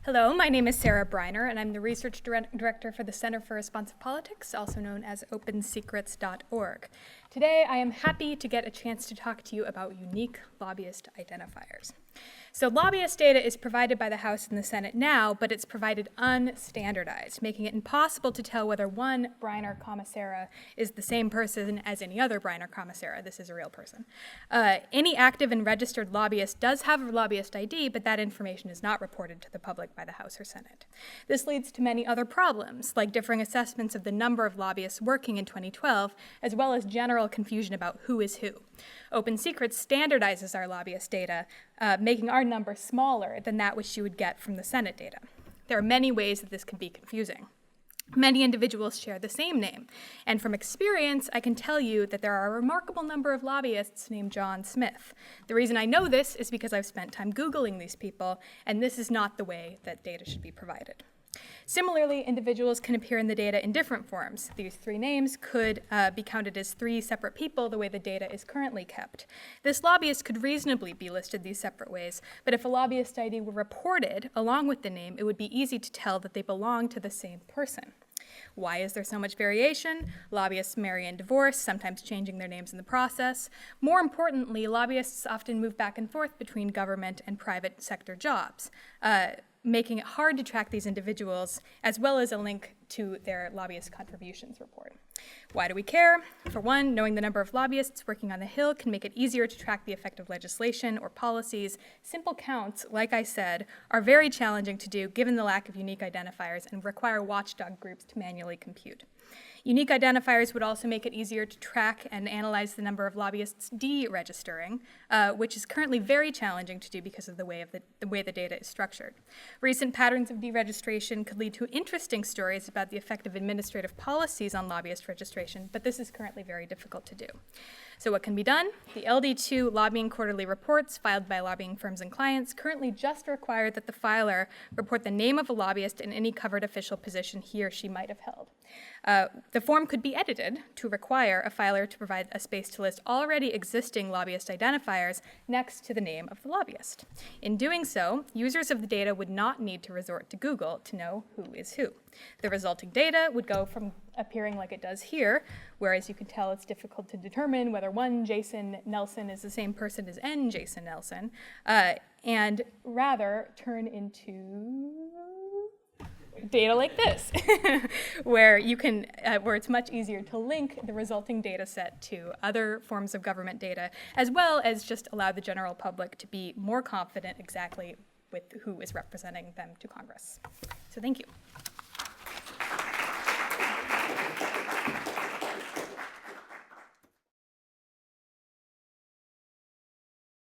Hello, my name is Sarah Bryner, and I'm the Research Director for the Center for Responsive Politics, also known as OpenSecrets.org. Today, I am happy to get a chance to talk to you about unique lobbyist identifiers. So lobbyist data is provided by the House and the Senate now, but it's provided unstandardized, making it impossible to tell whether one Bryner commissara is the same person as any other Bryner commissara. This is a real person. Any active and registered lobbyist does have a lobbyist ID, but that information is not reported to the public by the House or Senate. This leads to many other problems, like differing assessments of the number of lobbyists working in 2012, as well as general confusion about who is who. Open Secrets standardizes our lobbyist data, making our number smaller than that which you would get from the Senate data. There are many ways that this can be confusing. Many individuals share the same name, and from experience, I can tell you that there are a remarkable number of lobbyists named John Smith. The reason I know this is because I've spent time Googling these people, and this is not the way that data should be provided. Similarly, individuals can appear in the data in different forms. These three names could be counted as three separate people the way the data is currently kept. This lobbyist could reasonably be listed these separate ways, but if a lobbyist ID were reported along with the name, it would be easy to tell that they belong to the same person. Why is there so much variation? Lobbyists marry and divorce, sometimes changing their names in the process. More importantly, lobbyists often move back and forth between government and private sector jobs, making it hard to track these individuals, as well as a link to their lobbyist contributions report. Why do we care? For one, knowing the number of lobbyists working on the Hill can make it easier to track the effect of legislation or policies. Simple counts, like I said, are very challenging to do given the lack of unique identifiers and require watchdog groups to manually compute. Unique identifiers would also make it easier to track and analyze the number of lobbyists deregistering, which is currently very challenging to do because of the way the data is structured. Recent patterns of deregistration could lead to interesting stories about the effect of administrative policies on lobbyist registration, but this is currently very difficult to do. So what can be done? The LD2 lobbying quarterly reports filed by lobbying firms and clients currently just require that the filer report the name of a lobbyist in any covered official position he or she might have held. The form could be edited to require a filer to provide a space to list already existing lobbyist identifiers next to the name of the lobbyist. In doing so, users of the data would not need to resort to Google to know who is who. The resulting data would go from appearing like it does here, whereas you can tell it's difficult to determine whether one Jason Nelson is the same person as N Jason Nelson, and rather turn into data like this, where it's much easier to link the resulting data set to other forms of government data, as well as just allow the general public to be more confident exactly with who is representing them to Congress. So thank you.